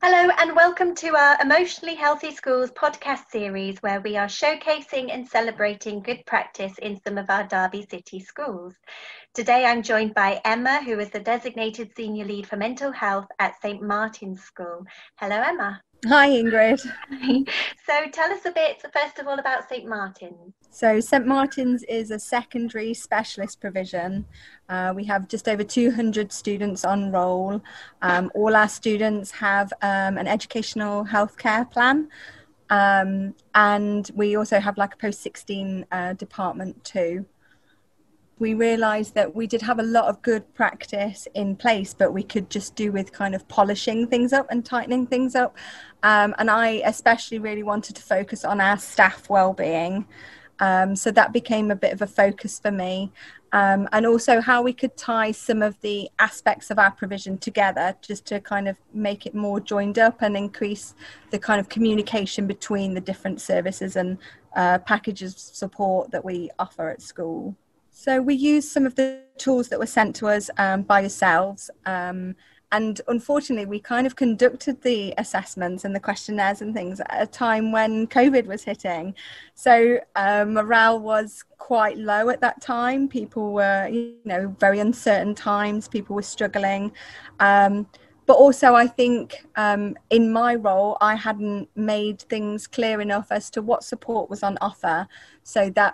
Hello and welcome to our Emotionally Healthy Schools podcast series where we are showcasing and celebrating good practice in some of our Derby City schools. Today I'm joined by Emma, who is the designated senior lead for mental health at St Martin's School. Hello Emma. Hi Ingrid. So tell us a bit first of all about St Martin's. So St Martin's is a secondary specialist provision. We have just over 200 students on roll. All our students have an educational healthcare plan. And we also have like a post-16 department too. We realised that we did have a lot of good practice in place, but we could just do with kind of polishing things up and tightening things up. And I especially really wanted to focus on our staff wellbeing. So that became a bit of a focus for me. And also how we could tie some of the aspects of our provision together just to kind of make it more joined up and increase the kind of communication between the different services and packages of support that we offer at school. So we used some of the tools that were sent to us by yourselves. And unfortunately, we kind of conducted the assessments and the questionnaires and things at a time when COVID was hitting. So morale was quite low at that time. People were, very uncertain times. People were struggling. But also, I think in my role, I hadn't made things clear enough as to what support was on offer, so that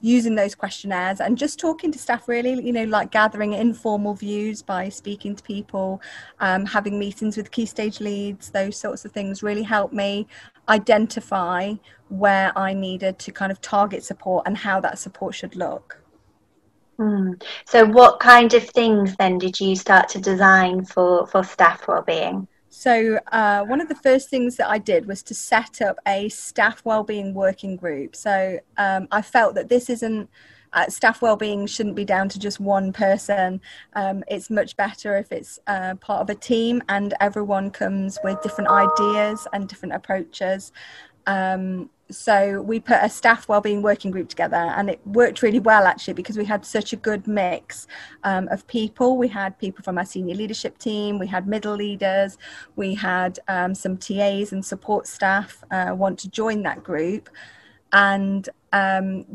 using those questionnaires and just talking to staff really, like gathering informal views by speaking to people, having meetings with key stage leads, those sorts of things really helped me identify where I needed to kind of target support and how that support should look. So what kind of things then did you start to design for staff wellbeing? So one of the first things that I did was to set up a staff wellbeing working group. So I felt that this isn't, staff wellbeing shouldn't be down to just one person. It's much better if it's part of a team and everyone comes with different ideas and different approaches. So we put a staff wellbeing working group together, and it worked really well actually because we had such a good mix of people. We had people from our senior leadership team, we had middle leaders, we had some TAs and support staff want to join that group. And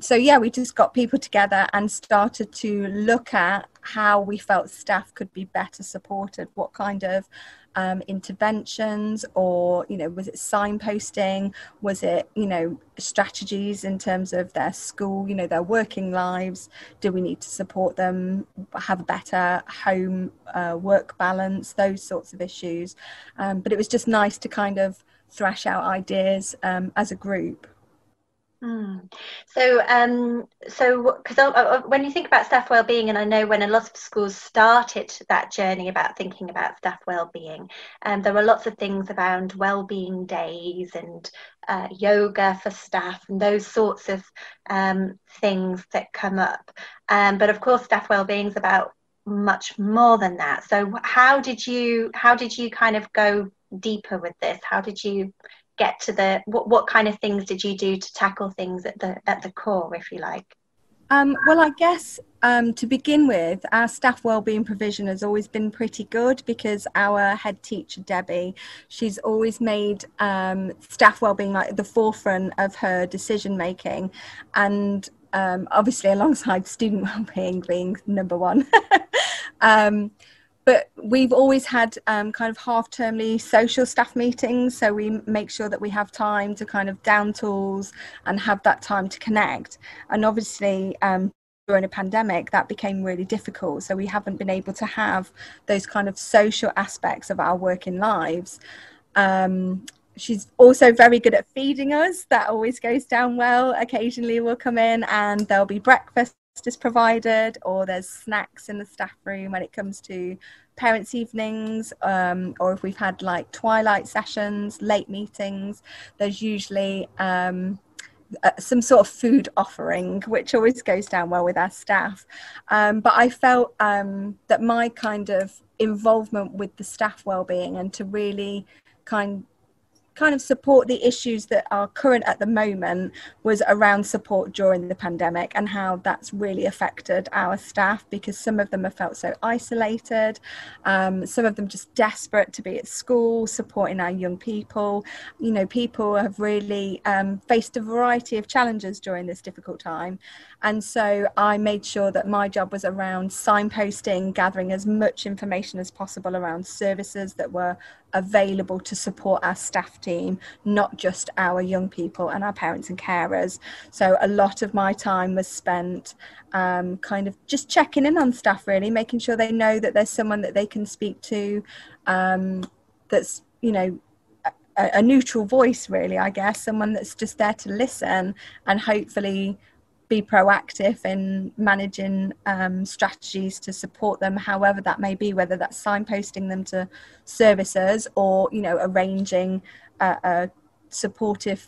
so we just got people together and started to look at how we felt staff could be better supported, what kind of interventions, or was it signposting, was it strategies in terms of their school, their working lives, do we need to support them have a better home work balance, those sorts of issues. But it was just nice to kind of thrash out ideas as a group. So because when you think about staff wellbeing, and I know when a lot of schools started that journey about thinking about staff wellbeing, there were lots of things around wellbeing days and yoga for staff and those sorts of things that come up. But of course, staff wellbeing is about much more than that. So how did you kind of go deeper with this? How did you get to what kind of things did you do to tackle things at the core, if you like? Well, I guess to begin with, our staff wellbeing provision has always been pretty good because our head teacher, Debbie, she's always made staff wellbeing like the forefront of her decision making, and obviously alongside student wellbeing being number one. But we've always had kind of half-termly social staff meetings, so we make sure that we have time to kind of down tools and have that time to connect. And obviously, during a pandemic, that became really difficult. So we haven't been able to have those kind of social aspects of our working lives. She's also very good at feeding us. That always goes down well. Occasionally we'll come in and there'll be breakfast is provided, or there's snacks in the staff room when it comes to parents' evenings, or if we've had like twilight sessions, late meetings, there's usually some sort of food offering, which always goes down well with our staff. But I felt that my kind of involvement with the staff wellbeing and to really kind of support the issues that are current at the moment was around support during the pandemic and how that's really affected our staff, because some of them have felt so isolated, some of them just desperate to be at school supporting our young people. You know, people have really faced a variety of challenges during this difficult time, and so I made sure that my job was around signposting, gathering as much information as possible around services that were available to support our staff team, not just our young people and our parents and carers. So a lot of my time was spent kind of just checking in on staff, really, making sure they know that there's someone that they can speak to, that's, you know, a neutral voice, really, I guess, someone that's just there to listen and hopefully be proactive in managing strategies to support them, however that may be, whether that's signposting them to services or, you know, arranging a supportive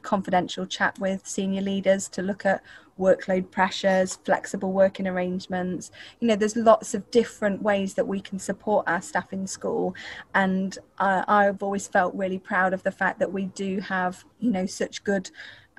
confidential chat with senior leaders to look at workload pressures, flexible working arrangements. You know, there's lots of different ways that we can support our staff in school, and I've always felt really proud of the fact that we do have, you know, such good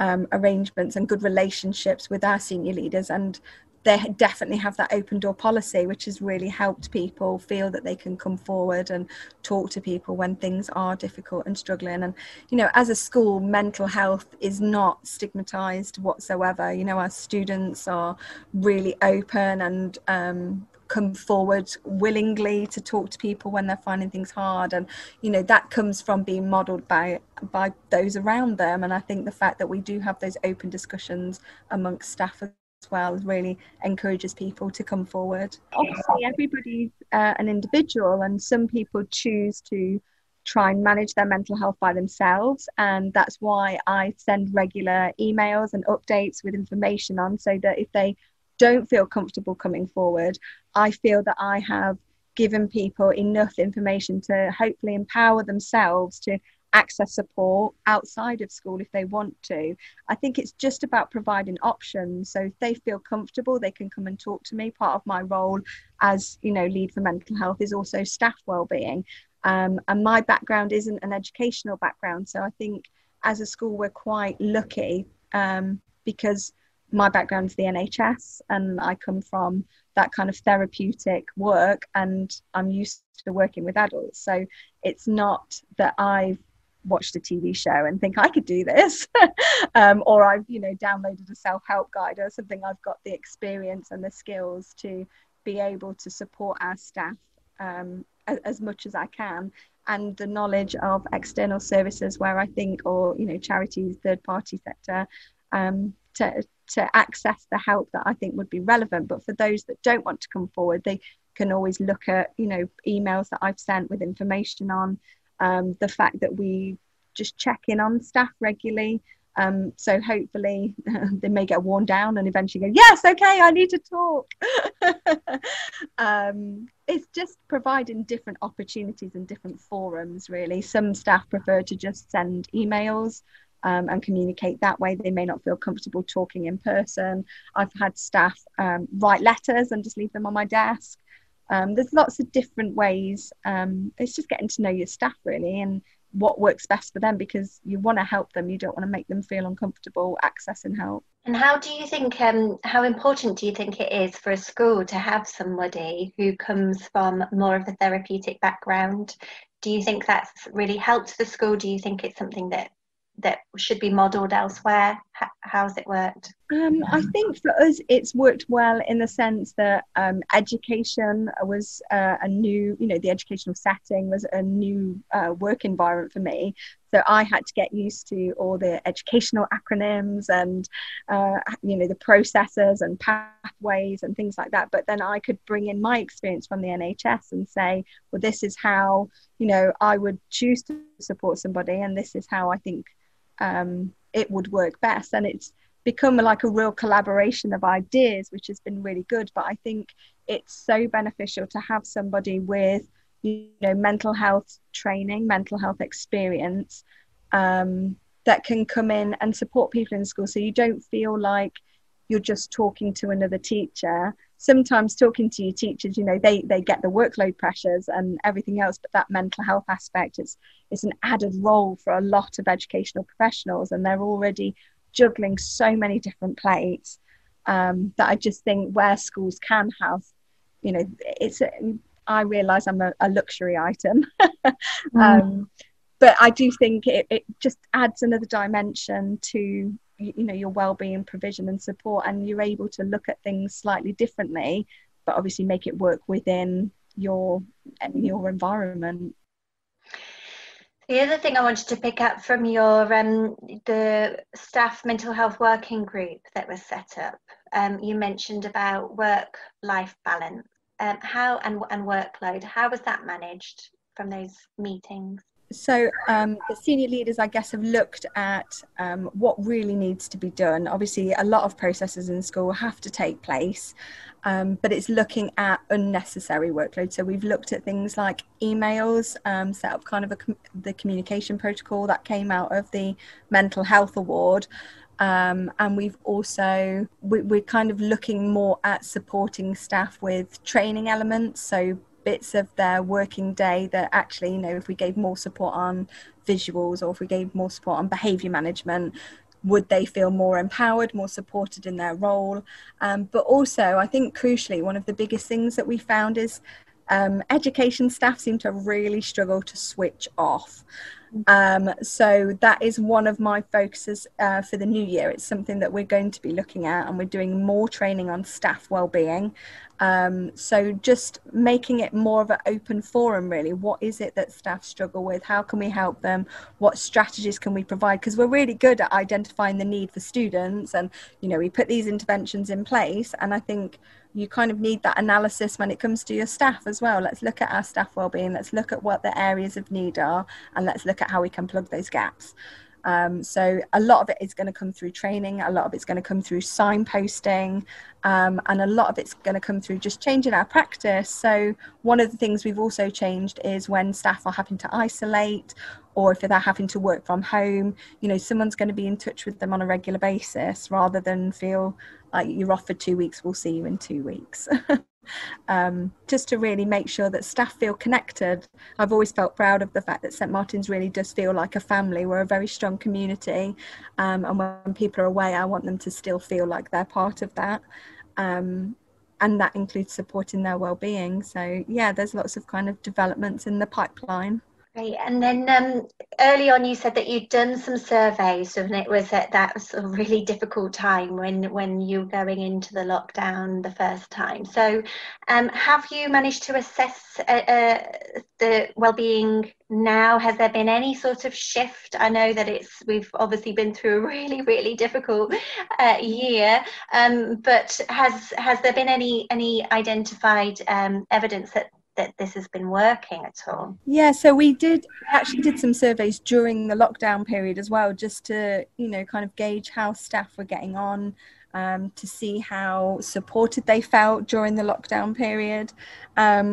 arrangements and good relationships with our senior leaders, and they definitely have that open door policy, which has really helped people feel that they can come forward and talk to people when things are difficult and struggling. And, you know, as a school, mental health is not stigmatized whatsoever. You know, our students are really open and come forward willingly to talk to people when they're finding things hard, and, you know, that comes from being modeled by those around them. And I think the fact that we do have those open discussions amongst staff as well really encourages people to come forward. Obviously everybody's an individual, and some people choose to try and manage their mental health by themselves, and that's why I send regular emails and updates with information on, so that if they don't feel comfortable coming forward, I feel that I have given people enough information to hopefully empower themselves to access support outside of school if they want to. I think it's just about providing options. So if they feel comfortable, they can come and talk to me. Part of my role as, you know, lead for mental health is also staff wellbeing. And my background isn't an educational background. So I think as a school, we're quite lucky because my background is the NHS, and I come from that kind of therapeutic work, and I'm used to working with adults. So it's not that I've watched a TV show and think I could do this, or I've, you know, downloaded a self-help guide or something. I've got the experience and the skills to be able to support our staff as much as I can, and the knowledge of external services where I think, or, you know, charities, third-party sector, to access the help that I think would be relevant. But for those that don't want to come forward, they can always look at, you know, emails that I've sent with information on the fact that we just check in on staff regularly. So hopefully they may get worn down and eventually go, yes, okay, I need to talk. It's just providing different opportunities and different forums, really. Some staff prefer to just send emails and communicate that way. They may not feel comfortable talking in person. I've had staff write letters and just leave them on my desk. There's lots of different ways. It's just getting to know your staff, really, and what works best for them, because you want to help them. You don't want to make them feel uncomfortable accessing help. And how do you think, how important do you think it is for a school to have somebody who comes from more of a therapeutic background? Do you think that's really helped the school? Do you think it's something that should be modelled elsewhere? How's it worked? I think for us it's worked well in the sense that education was a new, you know, the educational setting was a new work environment for me. So I had to get used to all the educational acronyms and, you know, the processes and pathways and things like that. But then I could bring in my experience from the NHS and say, well, this is how, you know, I would choose to support somebody, and this is how I think it would work best. And it's become like a real collaboration of ideas, which has been really good. But I think it's so beneficial to have somebody with, you know, mental health training, mental health experience, that can come in and support people in school, so you don't feel like you're just talking to another teacher, sometimes talking to your teachers, you know, they get the workload pressures and everything else, but that mental health aspect is an added role for a lot of educational professionals, and they're already juggling so many different plates, that I just think where schools can have, you know, I realise I'm a luxury item. But I do think it just adds another dimension to, you know, your wellbeing provision and support, and you're able to look at things slightly differently, but obviously make it work within your environment. The other thing I wanted to pick up from your the staff mental health working group that was set up, you mentioned about work-life balance. How and workload, how was that managed from those meetings? So the senior leaders, I guess, have looked at what really needs to be done. Obviously, a lot of processes in school have to take place, but it's looking at unnecessary workload. So we've looked at things like emails, set up kind of the communication protocol that came out of the mental health award. And we've also, we're kind of looking more at supporting staff with training elements. So bits of their working day that actually, you know, if we gave more support on visuals, or if we gave more support on behaviour management, would they feel more empowered, more supported in their role? But also, I think crucially, one of the biggest things that we found is education staff seem to really struggle to switch off. So that is one of my focuses for the new year. It's something that we're going to be looking at, and we're doing more training on staff wellbeing. So just making it more of an open forum, really. What is it that staff struggle with? How can we help them? What strategies can we provide? Because we're really good at identifying the need for students, and, you know, we put these interventions in place, and I think you kind of need that analysis when it comes to your staff as well. Let's look at our staff wellbeing, let's look at what the areas of need are, and let's look at how we can plug those gaps. So a lot of it is going to come through training, a lot of it's going to come through signposting, and a lot of it's going to come through just changing our practice. So one of the things we've also changed is when staff are having to isolate, or if they're having to work from home, you know, someone's going to be in touch with them on a regular basis, rather than feel like you're off for 2 weeks, we'll see you in 2 weeks. Just to really make sure that staff feel connected. I've always felt proud of the fact that St Martin's really does feel like a family. We're a very strong community, and when people are away, I want them to still feel like they're part of that, and that includes supporting their well-being. So yeah, there's lots of kind of developments in the pipeline. Great. And then early on, you said that you'd done some surveys, and it was at that sort of really difficult time when you were going into the lockdown the first time. So have you managed to assess the well-being now? Has there been any sort of shift? I know that we've obviously been through a really, really difficult year, but has there been any identified evidence that this has been working at all? Yeah, so we actually did some surveys during the lockdown period as well, just to, you know, kind of gauge how staff were getting on, to see how supported they felt during the lockdown period.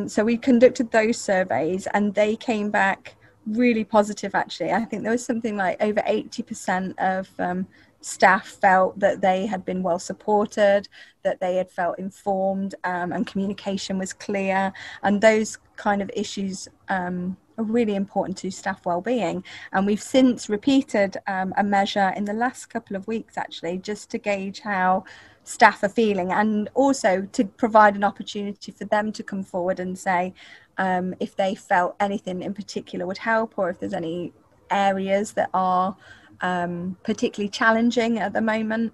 So we conducted those surveys, and they came back really positive, actually. I think there was something like over 80% of staff felt that they had been well supported, that they had felt informed, and communication was clear. And those kind of issues are really important to staff wellbeing. And we've since repeated a measure in the last couple of weeks, actually, just to gauge how staff are feeling, and also to provide an opportunity for them to come forward and say if they felt anything in particular would help, or if there's any areas that are particularly challenging at the moment.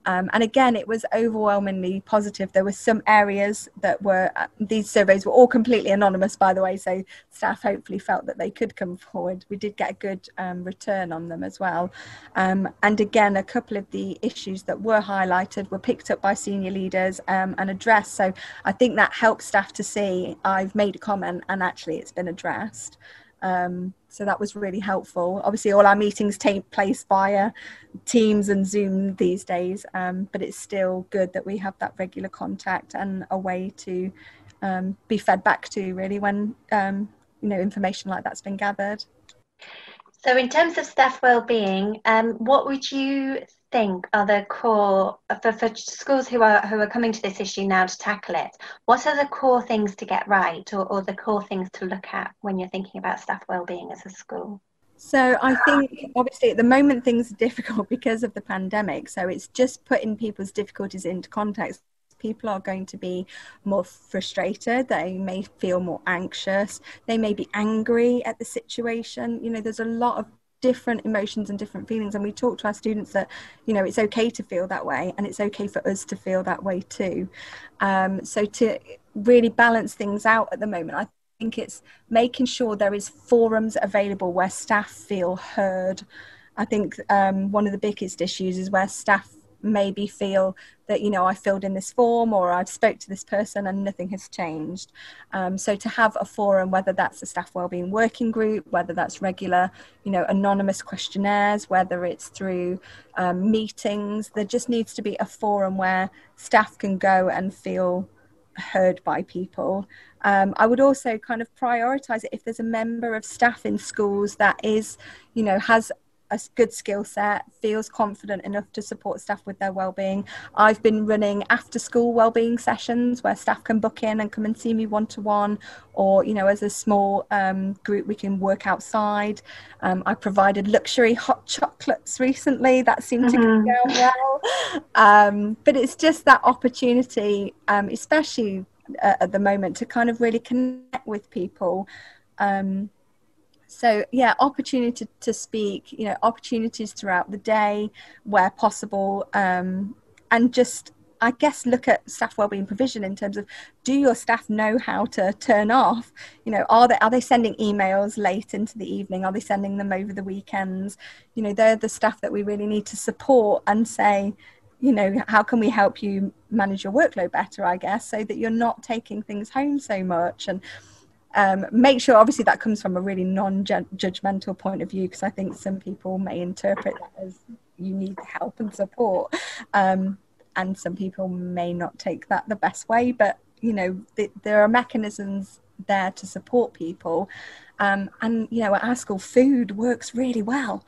And again, it was overwhelmingly positive. There were some areas that were, these surveys were all completely anonymous, by the way, so staff hopefully felt that they could come forward. We did get a good return on them as well. And again, a couple of the issues that were highlighted were picked up by senior leaders and addressed. So I think that helps staff to see, I've made a comment and actually it's been addressed. So that was really helpful. Obviously, all our meetings take place via Teams and Zoom these days, but it's still good that we have that regular contact and a way to be fed back to, really, when you know, information like that's been gathered. So in terms of staff wellbeing, what would you think are the core for schools who are coming to this issue now to tackle it? What are the core things to get right, or the core things to look at when you're thinking about staff wellbeing as a school? So I think obviously at the moment things are difficult because of the pandemic. So it's just putting people's difficulties into context. People are going to be more frustrated. They may feel more anxious. They may be angry at the situation. You know, there's a lot of different emotions and different feelings. And we talk to our students that, you know, it's okay to feel that way and it's okay for us to feel that way too. So to really balance things out at the moment, I think it's making sure there is forums available where staff feel heard. I think one of the biggest issues is where staff maybe feel that, you know, I filled in this form or I've spoke to this person and nothing has changed. So to have a forum, whether that's a staff wellbeing working group, whether that's regular, you know, anonymous questionnaires, whether it's through meetings, there just needs to be a forum where staff can go and feel heard by people. I would also kind of prioritize it if there's a member of staff in schools that is, you know, has a good skill set, feels confident enough to support staff with their wellbeing. I've been running after school wellbeing sessions where staff can book in and come and see me one-to-one, or, you know, as a small group we can work outside. I provided luxury hot chocolates recently that seemed to go down well. But it's just that opportunity, especially at the moment, to kind of really connect with people. So yeah, opportunity to speak, you know, opportunities throughout the day where possible, and just, I guess, look at staff wellbeing provision in terms of, do your staff know how to turn off? You know, are they sending emails late into the evening? Are they sending them over the weekends? You know, they're the staff that we really need to support and say, you know, how can we help you manage your workload better, I guess, so that you're not taking things home so much. And make sure obviously that comes from a really non-judgmental point of view, because I think some people may interpret that as you need help and support, and some people may not take that the best way, but you know, there are mechanisms there to support people, and you know, at our school food works really well.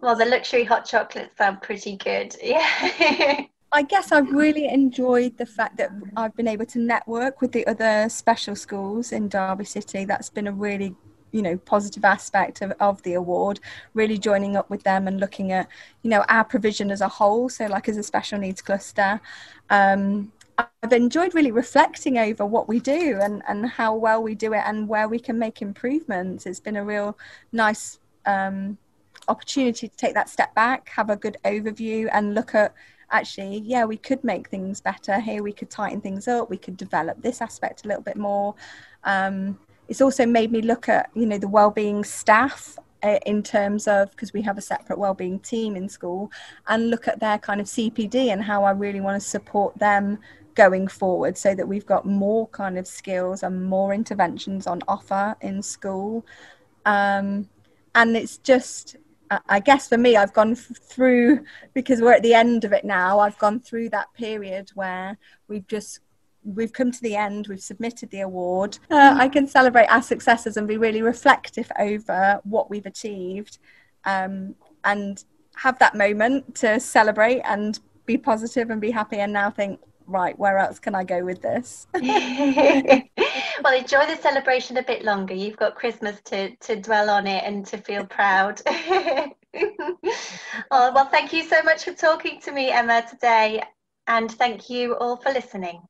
Well, the luxury hot chocolates sound pretty good. Yeah. I guess I've really enjoyed the fact that I've been able to network with the other special schools in Derby City. That's been a really, you know, positive aspect of the award, really joining up with them and looking at, you know, our provision as a whole. So like as a special needs cluster, I've enjoyed really reflecting over what we do and how well we do it and where we can make improvements. It's been a real nice opportunity to take that step back, have a good overview and look at, actually, yeah, we could make things better here, we could tighten things up, we could develop this aspect a little bit more. It's also made me look at, you know, the wellbeing staff in terms of, because we have a separate wellbeing team in school, and look at their kind of CPD and how I really want to support them going forward, so that we've got more kind of skills and more interventions on offer in school. And it's just, I guess for me, I've gone through, because we're at the end of it now, I've gone through that period where we've come to the end, we've submitted the award. I can celebrate our successes and be really reflective over what we've achieved, and have that moment to celebrate and be positive and be happy, and now think, right, where else can I go with this? Well, enjoy the celebration a bit longer. You've got Christmas to dwell on it and to feel proud. Oh, well, thank you so much for talking to me, Emma, today. And thank you all for listening.